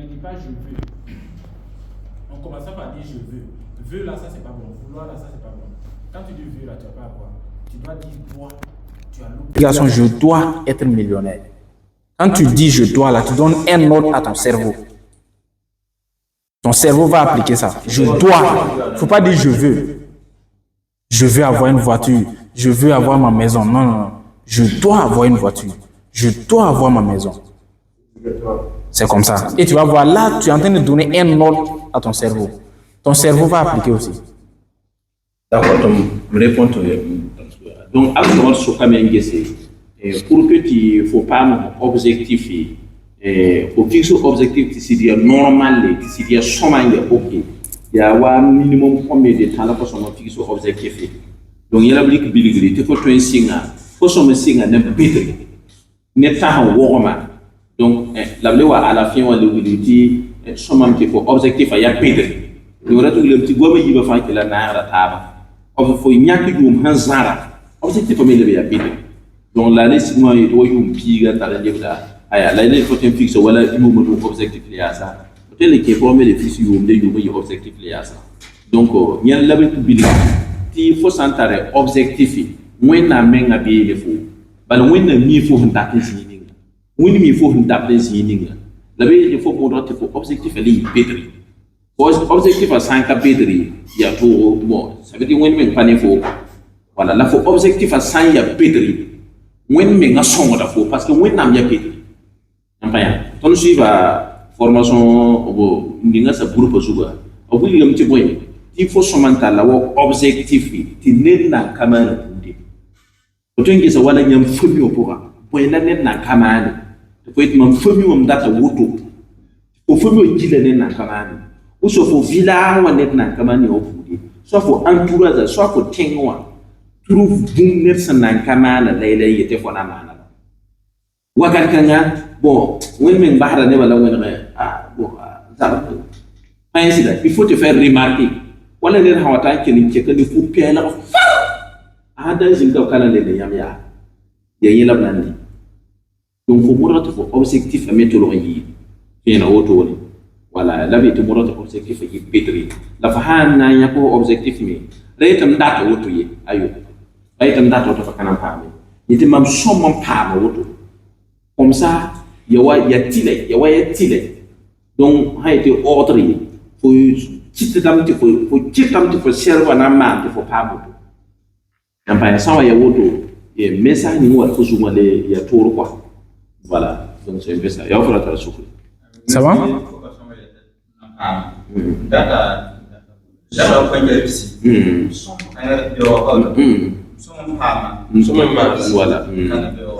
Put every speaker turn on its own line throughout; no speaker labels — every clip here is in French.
ne dit pas je veux. On commence par dire je veux. Veux là, ça c'est pas bon. Vouloir là, ça c'est pas bon. Quand tu dis veux là, tu vas pas avoir. Tu dois dire dois. Tu as l'obligation, je dois être millionnaire. Quand tu dis je dois là, tu donnes un ordre à ton cerveau. Ton cerveau va appliquer ça. Je dois. Il ne faut pas dire je veux. Je veux avoir une voiture. Je veux avoir ma maison. Non, non, non. Je dois avoir une voiture. Je dois avoir ma maison. C'est comme ça. Et tu vas voir, là, tu es en train de donner un ordre à ton cerveau. Ton cerveau va appliquer aussi.
D'accord, donc, me réponds. Donc, avant ce pour que tu ne faut pas un objectif, pour fixer l'objectif, c'est normal, c'est sommant, ok. Il y a un minimum combien de temps là pour fixer l'objectif. Donc, il y a la brique biligri, il faut un signe, il faut un signe, n'est pas un warma. Donc, la loi à la fin, on le dit, sommant qu'il faut objectif à y a pédre. Le reste, le petit gobe, il va faire que la nara table. Il faut y a que du hanzara. Objectif à m'élever à pédre. Donc, la liste, moi, il doit y avoir un pire dans la livre là. La liste, il faut un fixe, voilà, il faut un objectif lié à ça. Peut-être qu'il faut un fixe, il faut un objectif lié à ça. Donc, il y a la brique il faut s'entendre objectif. Moi, je n'ai pas bien fou. Mais moi, je n'ai pas faut taper zini. Moi, je n'ai faut taper zini. La vie, il faut montrer que objectif est pétri. Objectif à 5 pétri, il y a tout. Bon, ça veut dire que moi, je n'ai pas faux. Voilà, là, faut objectif à 5 il y a pétri. Moi, je n'ai pas faux parce que moi, je n'ai pas pétri. Quand je suis à formation, je suis à groupe Zuba. Il faut se maintenir objectif, tu n'es pas camarade. Autant que ça va la nyam fumi au pourra. Pour la n'a camarade. Tu peux être mon fumi au data woto. Au fumi au gilet n'a camarade. Ou soit pour villa ou n'a camarade au foudi. Soit pour entourage, soit pour tengoa. Trouve boum nersan n'a camarade, la y était for la mana. Wakakanga, bon, when bahra never la bon, ça. Ainsi là, il faut te faire remarquer. Wala len hawata kelin ke kadi fu pela ada jinga kala le yam ya yela blandi donc faut murata fo objectif méthodologie fina woto woni wala la bi to murata objectif ki petri la fahana ya ko objectif mi retam data woto ye ayo retam data to fakana pame yiti mam somam pama woto comme ça ya tile donc ha été ordre faut chitam ti fo serva na ma fo pabo en pa ça ya woto et message ni mo fo suma le ya toro quoi voilà donc c'est un peu ça ya fera ta souffle
ça va
data ko ngel ci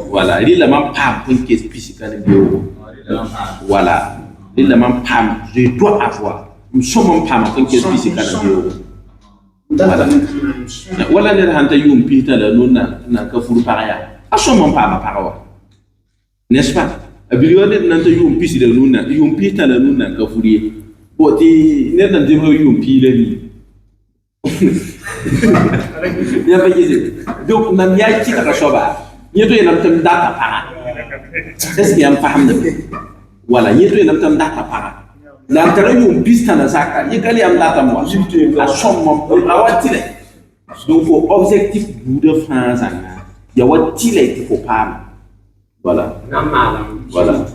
voilà il la mam pam pour que spécifique kan bio voilà il la mam pam je dois avoir nous sommes pas mal que spécifique kan bio voilà les hanta yum pita la nona na ka furu paraya a sommes pas ma parawa n'est-ce pas a bilione nanta yum pisi la nona yum pita la nona ka furi boti ne nan de yum pile ni ya ba yise donc nan ya ci ka soba yeto yenam tam data para est-ce qu'il y a un faham de voilà yeto yenam tam data para la tara yum pista na saka yegali am data moi a somme awatile donc faut objectif de France ya watile il faut pas voilà voilà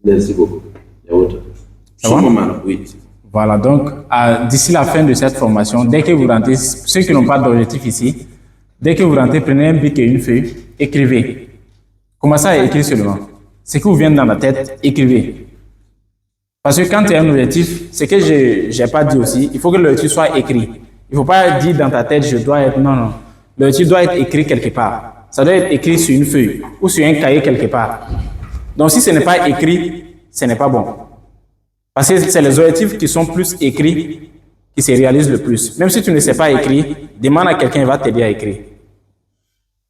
merci beaucoup ya wota oui.
Voilà, donc d'ici la fin de cette formation, dès que vous rentrez, ceux qui n'ont pas d'objectif ici, dès que vous rentrez, prenez un bic et une feuille, écrivez. Commencez à écrire seulement. Ce qui vous vient dans la tête, écrivez. Parce que quand tu as un objectif, ce que je n'ai pas dit aussi, il faut que l'objectif soit écrit. Il ne faut pas dire dans ta tête, je dois être... Non, non. L'objectif doit être écrit quelque part. Ça doit être écrit sur une feuille ou sur un cahier quelque part. Donc si ce n'est pas écrit, ce n'est pas bon. Parce que c'est les objectifs qui sont plus écrits qui se réalisent le plus. Même si tu ne sais pas écrire, demande à quelqu'un qui va t'aider à écrire.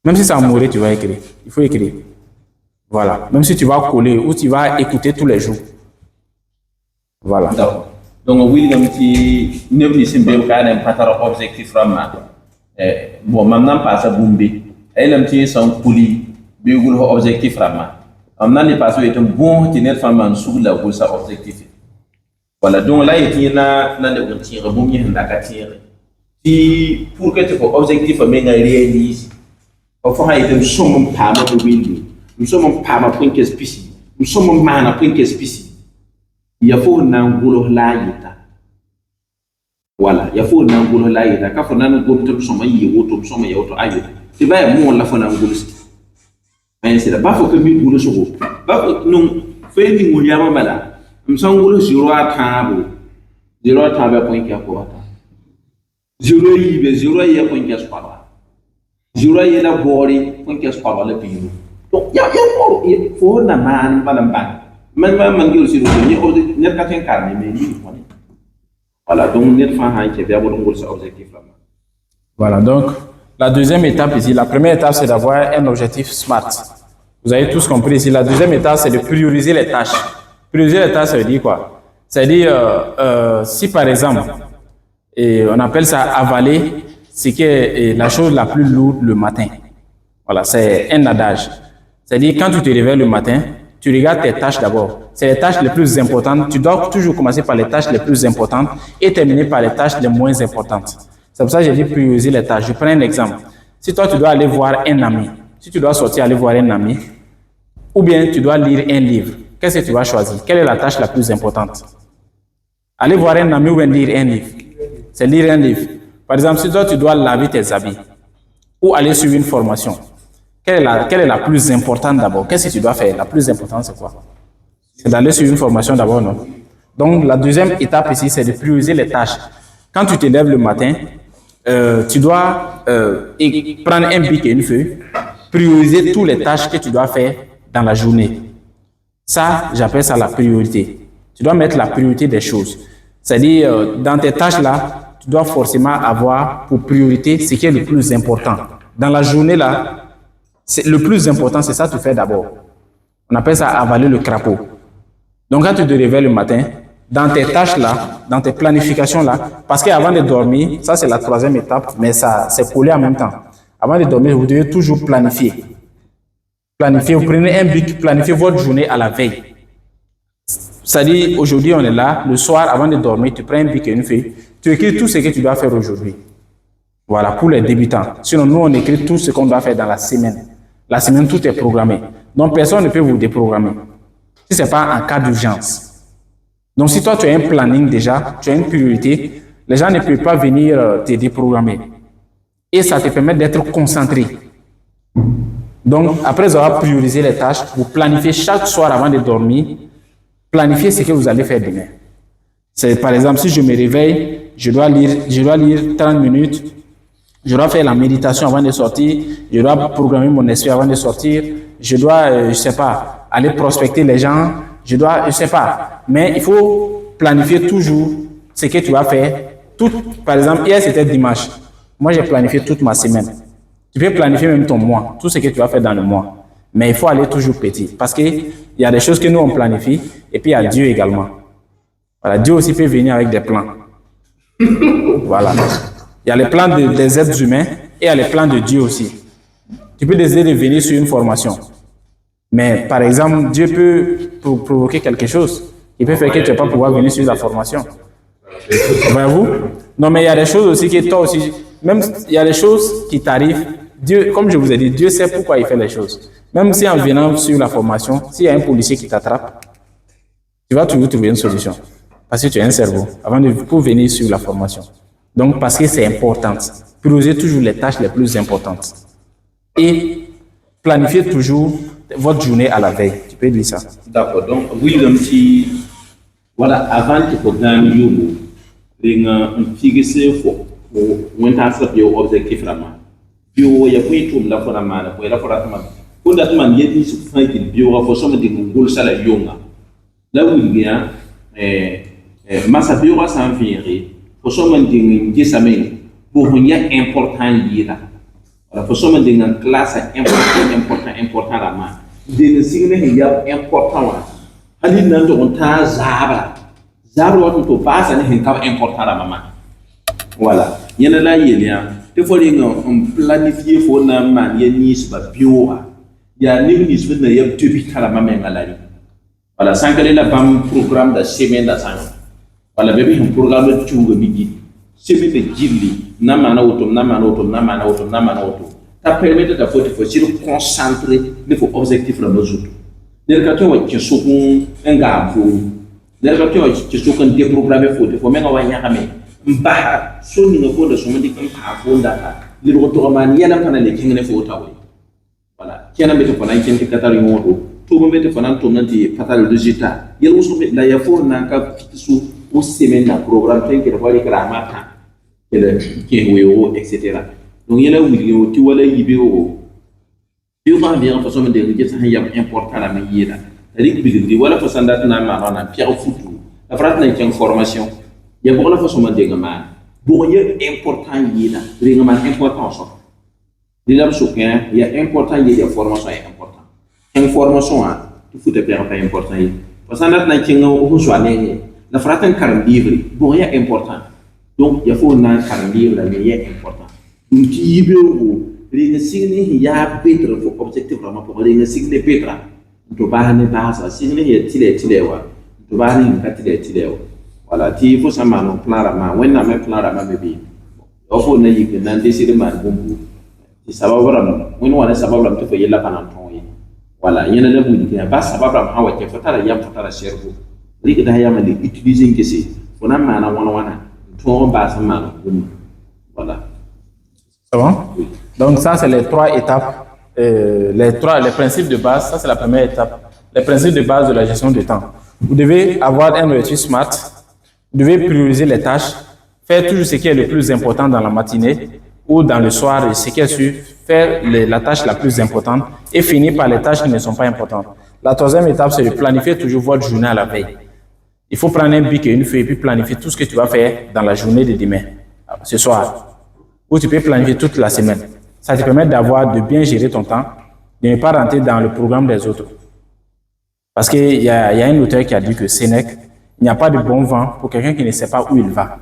Même si c'est en mourir, tu vas écrire. Il faut écrire. Voilà. Même si tu vas coller ou tu vas écouter tous les jours. Voilà.
Donc, William, qui ne veut pas faire un objectif vraiment. Bon, maintenant, pas ça, Boumbi. Elle a un petit son poli, un objectif vraiment. On a les passions est un bon tenir femme sous la bourse objectif. Voilà, donc là, il y a un tir, un bon tir. Si pour que tu aies objectif, mais réalise, au fond, il y a un somme pas de window, nous sommes pas ma point que spécifique, nous sommes man à point que spécifique. Il y a faut un angoulot là, voilà, il y a faut un angoulot là, il y a quand on a un angoulot, tu sommes y auto, somme y auto, aïe. C'est vrai, moi, on l'a fait un angoulot. Mais c'est là, pas faut que mi boulot sur vous. Pas non, fait du mouillama malade. Nous sommes boulot sur la table. Zéro à table point qui a quoi. Zéro y a point qui a pas. Zéro y a la body point qui a pas le pays. Donc, il faut un man, madame ban. Man gueule sur le n'y a qu'à faire carne, mais il faut. Voilà, donc, net fan qui est bien bon objectif.
Voilà, donc, la deuxième étape ici, la première étape, c'est d'avoir un objectif SMART. Vous avez tous compris ici. La deuxième étape, c'est de prioriser les tâches. Prioriser les tâches, ça veut dire quoi? Ça veut dire, si par exemple, on appelle ça avaler, c'est que la chose la plus lourde le matin. Voilà, c'est un adage. C'est-à-dire, quand tu te réveilles le matin, tu regardes tes tâches d'abord. C'est les tâches les plus importantes. Tu dois toujours commencer par les tâches les plus importantes et terminer par les tâches les moins importantes. C'est pour ça que j'ai dit prioriser les tâches. Je prends un exemple. Si toi, tu dois aller voir un ami, si tu dois sortir aller voir un ami, ou bien tu dois lire un livre, qu'est-ce que tu vas choisir? Quelle est la tâche la plus importante? Aller voir un ami ou bien lire un livre? C'est lire un livre. Par exemple, si toi, tu dois laver tes habits ou aller suivre une formation, quelle est la plus importante d'abord? Qu'est-ce que tu dois faire? La plus importante, c'est quoi? C'est d'aller suivre une formation d'abord, non? Donc, la deuxième étape ici, c'est de prioriser les tâches. Quand tu te lèves le matin, tu dois prendre un bic et une feuille, prioriser toutes les tâches que tu dois faire dans la journée. Ça, j'appelle ça la priorité. Tu dois mettre la priorité des choses. C'est-à-dire, dans tes tâches-là, tu dois forcément avoir pour priorité ce qui est le plus important. Dans la journée-là, le plus important, c'est ça que tu fais d'abord. On appelle ça avaler le crapaud. Donc, quand tu te réveilles le matin, dans tes tâches-là, dans tes planifications-là, parce qu'avant de dormir, ça c'est la troisième étape, mais ça c'est collé en même temps. Avant de dormir, vous devez toujours planifier. Planifier, vous prenez un bic, planifiez votre journée à la veille. C'est-à-dire, aujourd'hui on est là, le soir, avant de dormir, tu prends un bic et une feuille, tu écris tout ce que tu dois faire aujourd'hui. Voilà, pour les débutants. Sinon, nous, on écrit tout ce qu'on doit faire dans la semaine. La semaine, tout est programmé. Donc, personne ne peut vous déprogrammer. Si ce n'est pas en cas d'urgence. Donc, si toi, tu as un planning déjà, tu as une priorité, les gens ne peuvent pas venir te déprogrammer. Et ça te permet d'être concentré. Donc, après avoir priorisé les tâches, vous planifiez chaque soir avant de dormir, planifiez ce que vous allez faire demain. C'est par exemple, si je me réveille, je dois lire 30 minutes, je dois faire la méditation avant de sortir, je dois programmer mon esprit avant de sortir, je dois, je sais pas, aller prospecter les gens, je sais pas. Mais il faut planifier toujours ce que tu vas faire. Par exemple, hier c'était dimanche. Moi, j'ai planifié toute ma semaine. Tu peux planifier même ton mois, tout ce que tu vas faire dans le mois. Mais il faut aller toujours petit. Parce qu'il y a des choses que nous, on planifie, et puis il y a Dieu également. Voilà, Dieu aussi peut venir avec des plans. Voilà. Il y a les plans des êtres humains et il y a les plans de Dieu aussi. Tu peux décider de venir sur une formation. Mais par exemple, Dieu peut provoquer quelque chose. Il peut faire que tu ne vas pas pouvoir venir sur la formation. Voyez-vous? Non, mais il y a des choses aussi que toi aussi, même il y a des choses qui t'arrivent. Dieu, comme je vous ai dit, Dieu sait pourquoi il fait les choses. Même si en venant sur la formation, s'il y a un policier qui t'attrape, tu vas toujours trouver une solution. Parce que tu as un cerveau pour venir sur la formation. Donc, parce que c'est important. Prioriser toujours les tâches les plus importantes. Et planifier toujours votre journée à la veille. Tu peux dire ça.
D'accord. Donc, oui, voilà, avant que programme you, un fixé pour objectif vraiment. Bio, il y a plus de la pour la main, pour la pour la main. Pour la main, il y a des souffrances qui bio, pour somme de goût salaire yonga. Là où il y a, massa bio à s'en venir, pour somme de semaines, pour un y a important lire. Pour somme de classe important la main. Des signes il y a important. Ali nando on ta zabra on to passe ne hin ka important la maman. Voilà, yana la yelia te fo linga on planifier fo na man ye ni ba bioa ya ni ni su na ya tubi kala ma men ngalari wala sankale la bam programme da semaine da sang wala bebe un programme de chungo bigi semaine de jilli na mana auto ta permettre da faut se concentrer ne faut objectif la mesure ne ka to wa ki so kun nga fu ne ka to wa ki so kun déprogrammer faut men wa nya kame mba so ni ngo da so mandi kan ka fu nda li ro to man yana kana le kengene faut tawo voilà kena mete fana kenti katari ngodo to mo mete fana to nanti fatal digital yel so la ya for na ka fitu o semaine na programme ten ke wali kala mata ele ke wewo etc. donc yela wuli o ti wala yibe o yo ba bien façon de ngi sa yam important la mi yela rik bi wala façon dat na ma na pierre futu la frat na ci formation ya bo la façon de ngama bo ye important yela ri ngama important so Dilam soukien, il y a important, il y a formation est important. Information, tout faut te faire pas important. Parce que là, tu as besoin la frate un carnet livre, bon, il y a important. Donc, il faut un carnet livre, mais il y a important. Donc, tu veux, il y a peut-être pour objectif vraiment pour les signes peut-être. Tu vas ne pas ça, signe il y a tilé, tu vas ne tilé. Voilà, tu faut ça man plan rama, when na me plan rama baby. Il faut ne y que dans décider man bon. Sababram wani wani sababram to yella kana tonye wala yana da budi ya ba sababram hawa ke fatara yam fatara sherbu rike da yama de utiliser kese fona mana wana to ba sa mana voilà
c'est bon oui. Donc ça c'est les trois étapes les principes de base. Ça c'est la première étape, les principes de base de la gestion du temps. Vous devez avoir un objectif SMART, vous devez prioriser les tâches, faire toujours ce qui est le plus important dans la matinée ou dans le soir, ce qui est sûr, faire la tâche la plus importante et finir par les tâches qui ne sont pas importantes. La troisième étape, c'est de planifier toujours votre journée à la veille. Il faut prendre un bic et une feuille et puis planifier tout ce que tu vas faire dans la journée de demain, ce soir. Ou tu peux planifier toute la semaine. Ça te permet de bien gérer ton temps, de ne pas rentrer dans le programme des autres. Parce qu'il y a un auteur qui a dit que Sénèque, il n'y a pas de bon vent pour quelqu'un qui ne sait pas où il va.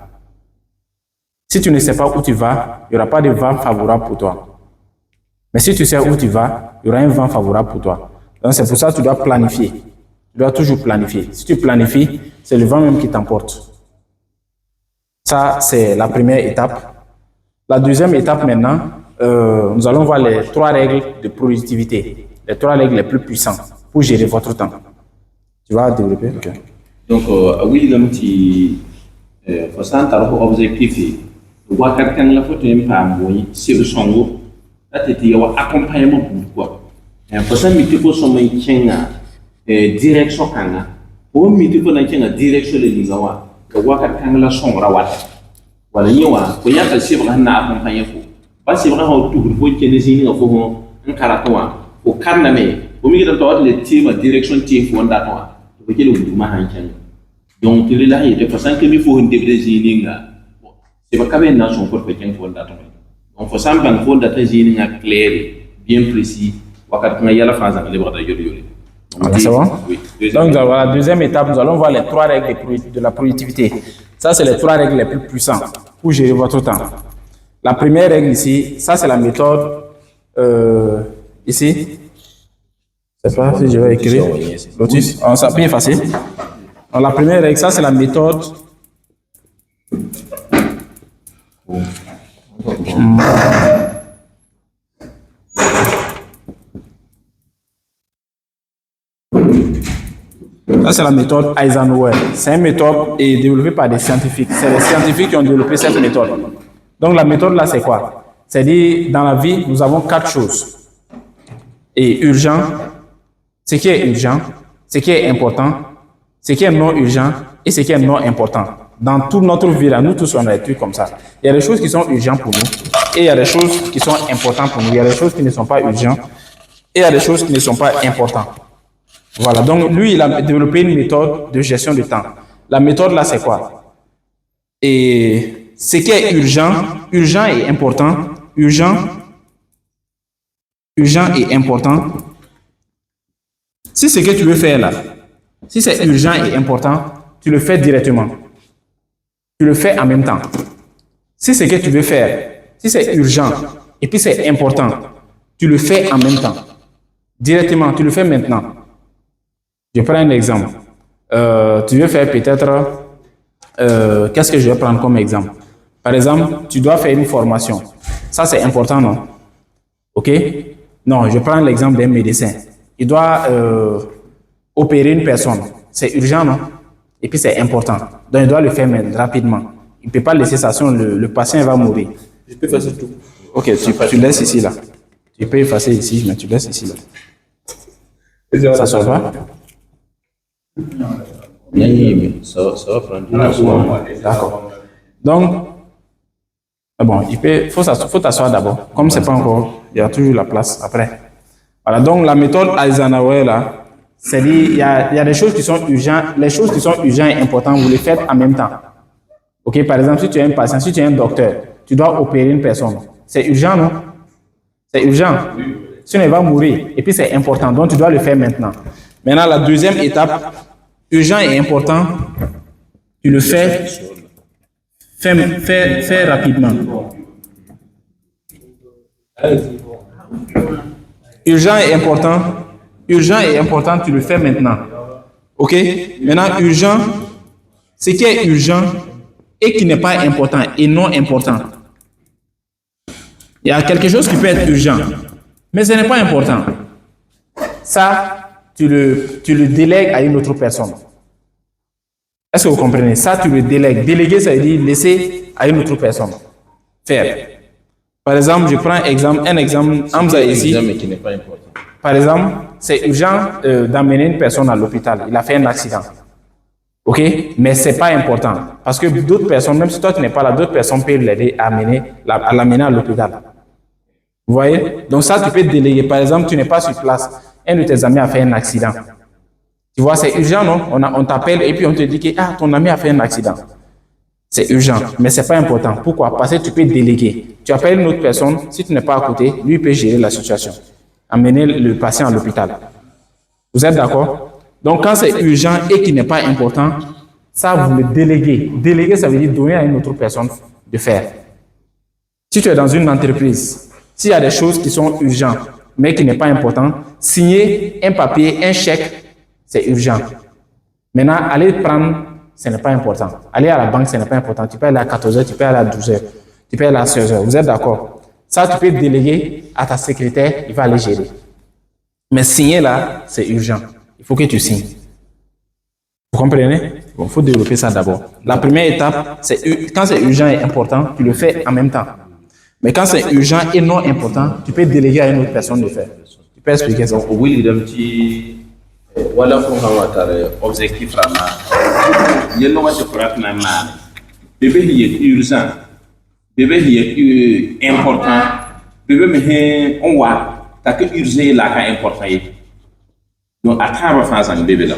Si tu ne sais pas où tu vas, il n'y aura pas de vent favorable pour toi. Mais si tu sais où tu vas, il y aura un vent favorable pour toi. Donc c'est pour ça que tu dois planifier. Tu dois toujours planifier. Si tu planifies, c'est le vent même qui t'emporte. Ça, c'est la première étape. La deuxième étape maintenant, nous allons voir les trois règles de productivité. Les trois règles les plus puissantes pour gérer votre temps. Tu vas développer? Okay.
Donc, oui, il faut s'entendre objectif. Wakat kan la photo pas moy c'est songo ateti wa accompagnement quoi parce que mi faut son mai kenga direction kanga o mi faut na kenga direction le ligawa ko wakat kan la son rawat wala yiwa ko ya ka sibra na accompagner ko ba sibra ha tu ko kene sini ko ho en karatowa ko kanna me o mi to le team direction team fo ndata ko kele wudu ma han kenga donc il est là il est parce que mi faut une débrésine là c'est pas quand même dans son corps quelqu'un qui va data donc faut savoir qu'il faut data génie clair bien précis wakati na yala phase de libre de
c'est bon oui. Donc dans la deuxième étape nous allons voir les trois règles de la productivité. Ça c'est les trois règles les plus puissantes pour gérer votre temps. La première règle ici, ça c'est la méthode ici. Je sais pas si je vais écrire Lotus, on s'appuie effacer. Alors, la première règle, ça c'est la méthode ça c'est la méthode Eisenhower. C'est une méthode développée par des scientifiques. C'est les scientifiques qui ont développé cette méthode. Donc la méthode là c'est quoi? C'est-à-dire dans la vie nous avons quatre choses. Et urgent, ce qui est urgent, ce qui est important, ce qui est non urgent et ce qui est non important. Dans toute notre vie, là, nous tous, on a des trucs comme ça. Il y a des choses qui sont urgentes pour nous et il y a des choses qui sont importantes pour nous. Il y a des choses qui ne sont pas urgentes et il y a des choses qui ne sont pas importantes. Voilà. Donc, lui, il a développé une méthode de gestion du temps. La méthode, là, c'est quoi? Et ce qui est urgent et important, urgent et important. Si ce que tu veux faire là, si c'est urgent et important, tu le fais directement. Tu le fais en même temps. Si ce que tu veux faire, si c'est urgent et puis c'est important, tu le fais en même temps. directement, tu le fais maintenant. Je prends un exemple. Tu veux faire peut-être, qu'est-ce que je vais prendre comme exemple? Par exemple, tu dois faire une formation. Ça, c'est important, non? OK? Non, je prends l'exemple d'un médecin. Il doit opérer une personne. C'est urgent, non? Et puis, c'est important. Donc, il doit le faire rapidement. Il ne peut pas laisser ça, sinon le patient va mourir.
Je peux faire ça tout.
OK, tu laisses ici, là. Tu peux effacer ici, mais tu laisses ici, là. Ça sort pas?
Mais ça va prendre.
D'accord. Donc, bon, faut t'asseoir d'abord. Comme c'est pas encore, il y a toujours la place après. Voilà, donc la méthode Eisenhower, là, c'est dit, il y a des choses qui sont urgentes. Les choses qui sont urgentes et importantes, vous les faites en même temps. OK, par exemple, si tu es un patient, si tu es un docteur, tu dois opérer une personne. C'est urgent, non? C'est urgent. Sinon, il va mourir. Et puis, c'est important. Donc, tu dois le faire maintenant. Maintenant, la deuxième étape, urgent et important, tu le fais rapidement. Urgent et important, tu le fais maintenant. OK? Maintenant, urgent, ce qui est urgent et qui n'est pas important et non important. Il y a quelque chose qui peut être urgent, mais ce n'est pas important. Ça, tu le délègues à une autre personne. Est-ce que vous comprenez? Ça, tu le délègues. Déléguer, ça veut dire laisser à une autre personne faire. Par exemple, je prends un exemple, Hamza ici.
Qui n'est pas important.
Par exemple, c'est urgent d'amener une personne à l'hôpital. Il a fait un accident. OK? Mais ce n'est pas important. Parce que d'autres personnes, même si toi tu n'es pas là, d'autres personnes peuvent l'aider à l'amener à l'hôpital. Vous voyez? Donc ça, tu peux déléguer. Par exemple, tu n'es pas sur place. Un de tes amis a fait un accident. Tu vois, c'est urgent, non? On t'appelle et puis on te dit que ton ami a fait un accident. C'est urgent, mais ce n'est pas important. Pourquoi? Parce que tu peux déléguer. Tu appelles une autre personne, si tu n'es pas à côté, lui il peut gérer la situation. Amener le patient à l'hôpital. Vous êtes d'accord? Donc quand c'est urgent et qui n'est pas important, ça vous le déléguez. Déléguer, ça veut dire donner à une autre personne de faire. Si tu es dans une entreprise, s'il y a des choses qui sont urgentes, mais qui n'est pas important, signer un papier, un chèque, c'est urgent. Maintenant, aller prendre, ce n'est pas important. Aller à la banque, ce n'est pas important. Tu peux aller à 14h, tu peux aller à 12h, tu peux aller à 16h. Vous êtes d'accord? Ça, tu peux déléguer à ta secrétaire, il va aller gérer. Mais signer là, c'est urgent. Il faut que tu signes. Vous comprenez? Bon, il faut développer ça d'abord. La première étape, c'est quand c'est urgent et important, tu le fais en même temps. Mais quand c'est urgent et non important, tu peux déléguer à une autre personne de le faire. Tu peux expliquer ça?
Oui, voilà pour avoir objectif là. Il y a le match pour atteindre mal. Bébé il est urgent. Bébé il est important. Bébé mais on voit t'as que urgent là quand important. Donc à travers phase en bébé là.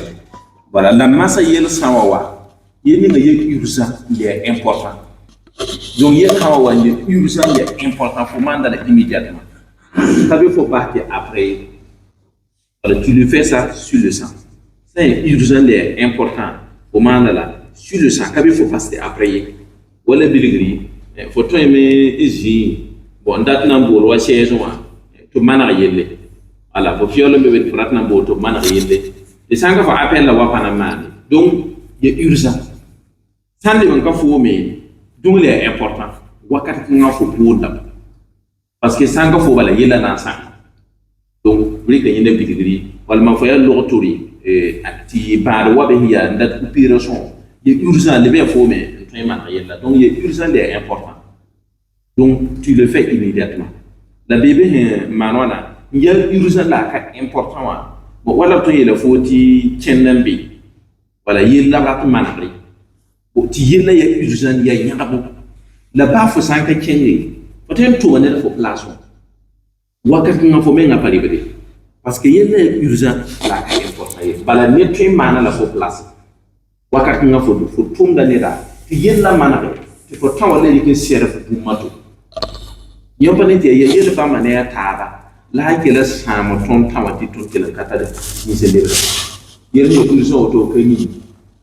Voilà la masse il est sans wa. Il est urgent, il est important. Donc il est urgent, il est important pour mandat immédiatement. Ça veut faut partir après. Alors, tu le fais ça sur le sang. C'est urgent et important au moment là, sur le sang. Quand il faut passer après, voilà, il faut tout aimer ici. Bon, date n'a pas le siège, tout manarié. Voilà, pour faire le bébé pour atteindre le tout manarié. Et ça, il faut appeler la wapanamani. Donc, il est urgent. Ça ne veut pas faut mais donc il est important. Wakati n'a faut pour parce que ça, il faut voilà, il est là dans ça. Donc, vous voyez qu'il y a des degrés, voilà, il faut y aller l'autorité, et par le il y a une opération, il est urgent, il faut mais donc il est urgent et important. Donc, tu le fais immédiatement. La bébé, Manwana, il y a urgent là, important. Bon, voilà, il faut que tu voilà, il y a là, tu y a urgent, il y a là-bas, il faut s'en qu'il faut tourner la place. Wakati nga fo menga pali bede parce que yene urgent la ka important bala ne tu mana la fo place wakati nga fo tum da neda ti yella mana ti fo tawale yake serf bu mato yomba ne ti yele ba mana ya taba la ke la sama ton tawati ton ke la kata de ni se lebra yele no urgent to ke ni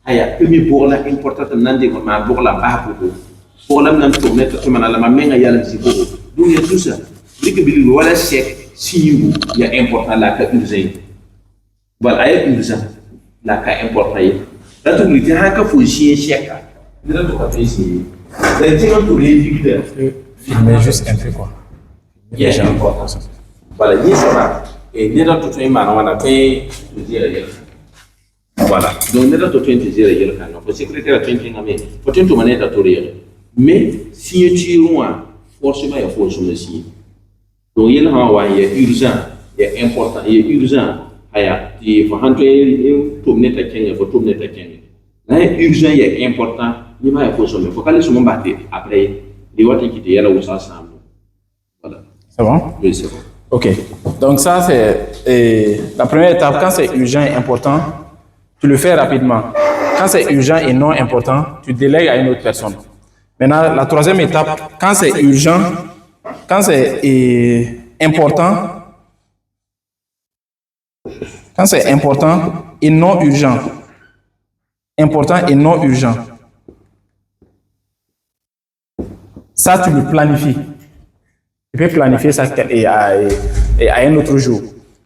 aya ke mi pour la important nande ko ma pour la ba pour la nan to mettre to mana la ma menga yalla ci bobo donc y a tout ça. Voilà chèque si il y a important la cas urgent. Voilà, il y a urgent la cas important. Là, tu me dis, ah, faut chier chèque. Là, tu vas faire ici. Là, tu vas tout les
Filmer juste un peu quoi.
il y a important. Voilà, il y a ça. Et n'est pas tout le monde, on a fait tout dire. Voilà, donc n'est pas tout le monde dire il y a le canon. Le secrétaire a fait un peu, faut tout le monde à rire. Mais si tu loin, forcément il faut se méfier. Donc il y a urgent, il y a important, il y a urgent. Il faut rentrer tout le monde à Kenya, faut tout le monde à Kenya. Là, urgent, il y a important, il faut se méfier. Il faut qu'aller se battre après. Il y a des qui là où ça semble. Voilà.
C'est bon?
Oui, c'est bon.
Ok. Donc ça, c'est la première étape. Quand c'est urgent et important, tu le fais rapidement. Quand c'est urgent et non important, tu délègues à une autre personne. Maintenant, la troisième étape, quand c'est urgent, quand c'est important, quand c'est important et non urgent, important et non urgent, ça, tu le planifies. Tu peux planifier ça à un autre jour.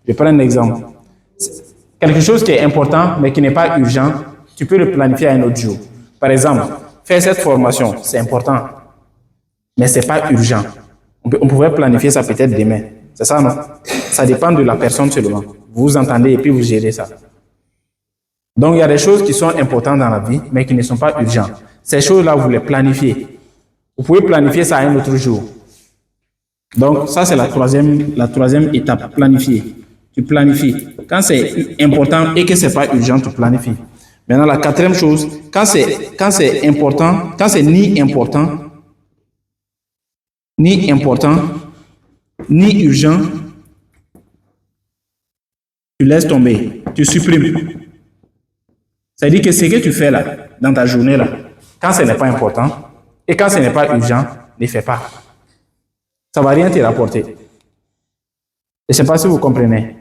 Je prends un exemple. Quelque chose qui est important, mais qui n'est pas urgent, tu peux le planifier à un autre jour. Par exemple, faire cette formation, c'est important, mais ce n'est pas urgent. On pourrait planifier ça peut-être demain. C'est ça, non? Ça dépend de la personne seulement. Vous vous entendez et puis vous gérez ça. Donc, il y a des choses qui sont importantes dans la vie, mais qui ne sont pas urgentes. Ces choses-là, vous les planifiez. Vous pouvez planifier ça à un autre jour. Donc, ça, c'est la troisième étape, planifier. Tu planifies. Quand c'est important et que ce n'est pas urgent, tu planifies. Maintenant, la quatrième chose, quand c'est important, quand c'est ni important, ni urgent, tu laisses tomber, tu supprimes. Ça veut dire que ce que tu fais là, dans ta journée là, quand ce n'est pas important et quand ce n'est pas urgent, ne fais pas. Ça ne va rien te rapporter. Je ne sais pas si vous comprenez.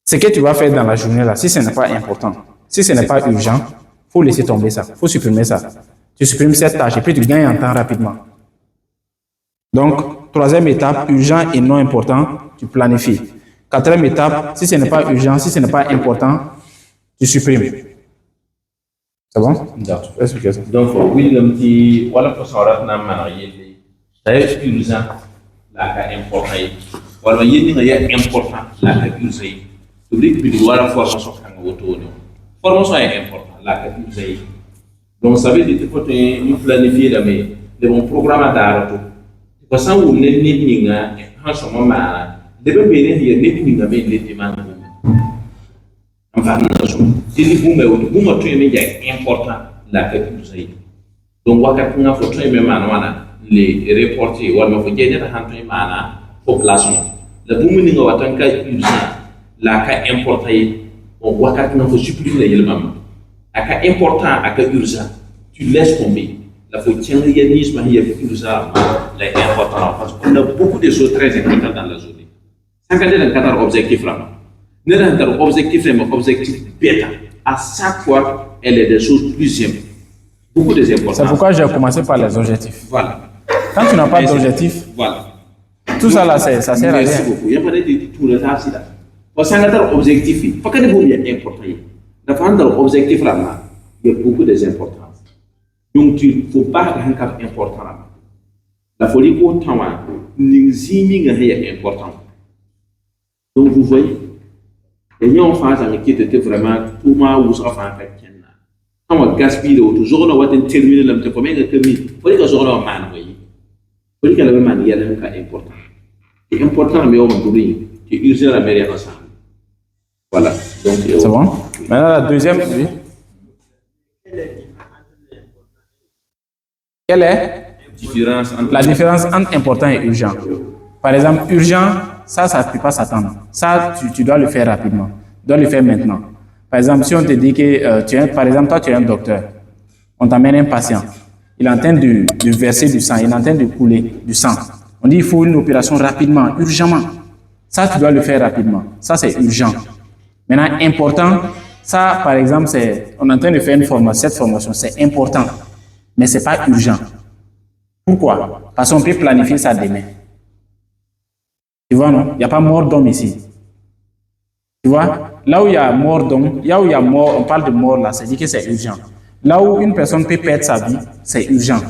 Ce que tu vas faire dans la journée là, si ce n'est pas important, si ce n'est pas urgent, il faut laisser tomber ça, il faut supprimer ça. Tu supprimes cette tâche et puis tu gagnes en temps rapidement. Donc, troisième étape, urgent et non important, tu planifies. Quatrième étape, si ce n'est pas urgent, si ce n'est pas important, tu supprimes. C'est bon?
D'accord.
Expliquez ça.
Donc, William dit, voilà pour ça, on a marié. C'est urgent, la cas important. Voilà, il y a important, la cas urgent. Tu dis que tu dois la formation formation est importante, la cas urgent. Donc, ça veut dire que tu peux planifier de mon programme d'art. Parce que vous n'êtes pas en ce moment, vous n'êtes pas enfin, si vous avez important, la cas urgent. Donc, wakati nga faut très même les reporter ou alors faut gagner la hanté mana population la boum ni nga watan ka urgent la ka important on wakati nga faut supprimer le mam aka important aka urgent tu laisses tomber la faut tiendre yanisme il y a urgent la important parce qu'on a beaucoup de choses très importantes dans la journée ça quand dans cadre objectif là ne dans cadre objectif mais objectif bêta à chaque fois elle est des choses plus simples. Beaucoup des importances.
C'est pourquoi j'ai commencé par les objectifs.
Voilà.
Quand tu n'as pas d'objectif,
voilà.
Tout ça là, ça sert à rien.
Merci beaucoup. Il n'y a pas de tout le temps. Parce que c'est objectif. Il faut que vous soyez important. Dans l'objectif là, il y a beaucoup d'importance. Donc, il ne faut pas un cap important là. La folie pour temps, l'ingénie est important. Donc, vous voyez, les gens font ça, qui étaient vraiment pour moi, vous savez, quand on gaspille toujours on va terminer le temps combien de minutes faut que jour on man oui faut que le man il y a un cas important et important mais on doit que user la meilleure ensemble voilà donc
c'est bon maintenant la deuxième oui. Quelle est la différence entre important et urgent? Par exemple, urgent, ça ne peut pas s'attendre. Ça, tu dois le faire rapidement. Tu dois le faire maintenant. Par exemple, si on te dit que, par exemple, toi, tu es un docteur, on t'amène un patient, il est en train de verser du sang, il est en train de couler du sang. On dit qu'il faut une opération rapidement, urgemment. Ça, tu dois le faire rapidement. Ça, c'est urgent. Maintenant, important, ça, par exemple, on est en train de faire une formation. Cette formation, c'est important, mais ce n'est pas urgent. Pourquoi? Parce qu'on peut planifier ça demain. Tu vois, non? Il n'y a pas mort d'homme ici. Tu vois? Là où il y a mort d'homme, là où il y a mort, on parle de mort là, c'est-à-dire que c'est urgent. Là où une personne peut perdre sa vie, c'est urgent.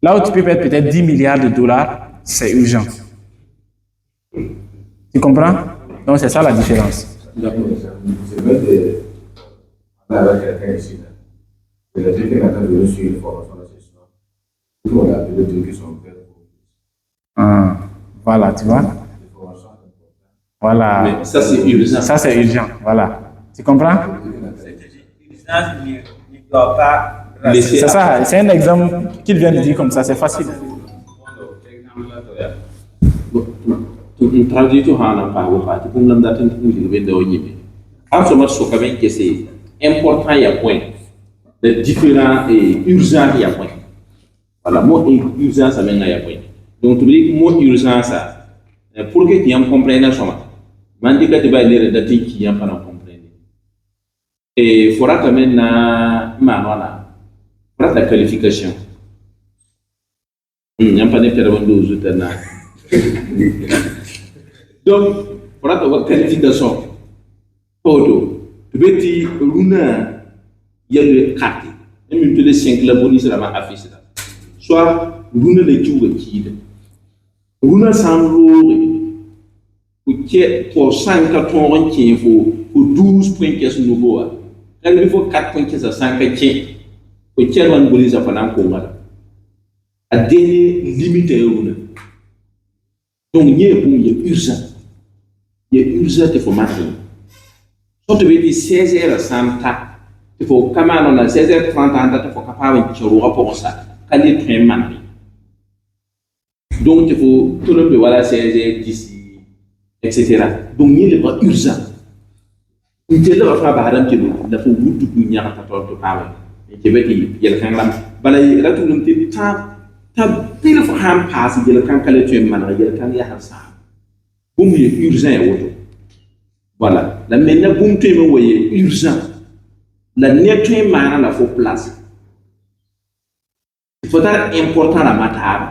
Là où tu peux perdre peut-être 10 milliards de dollars, c'est urgent. Tu comprends? Donc c'est ça la différence.
C'est vrai que on a quelqu'un ici, là. Il a dit qu'il a reçu une formation d'assessment. Tout on a appelé des qui sont faits pour.
Voilà, tu vois? Voilà.
Mais ça, c'est urgent.
Ça, c'est urgent. Voilà. Tu comprends?
L'urgence ne doit pas
Laisser
C'est ça. C'est un exemple qu'il vient de dire comme ça. C'est facile.
Traduito hana pa wo pa tum lam datin tum libe da wonyi en ce moment quand même que c'est important il y a point de différents et urgent il y a point voilà mot urgence ça maintenant il y a point donc tu dis mot urgence ça pour que tu en comprennes ça man dit que tu vas lire datin qui en pas comprendre et faudra quand même na voilà faudra la qualification n'yam pas de pervendo zutana. Donc, voilà ta qualification. Photo. Tu peux dire, Luna, il y a le carte. Et même tu les 5 la bonne sera ma affiche. Soit, Luna les jours qui est. Luna sans l'eau. Pour 5 qui il faut 12 points qui sont nouveaux. Quand il faut 4 points qui sont 5 qui pour qu'il y ait un bonus à faire un combat. À délai limité Luna. Donc, il y a urgent. Il y a urgent de formation. Soit tu veux dire 16h30, il faut quand même on a 16h30, il faut capable de faire un rapport ça. Quand il est très mal. Donc, il faut tout le monde voilà 16h10, etc. Donc, il y a urgent. Il y a le faire baran qui nous, il faut beaucoup de n'y a pas de parler. Et qui veut dire, il y a le temps là. Balai là tout le monde dit il faut un passe, il y a le temps qu'elle tu es mal, il y a le temps il y a ça. Boum, il est urgent. Voilà. La maintenant, boum, tu es urgent. La nettoyer maintenant, il faut place. Il faut être important la matin.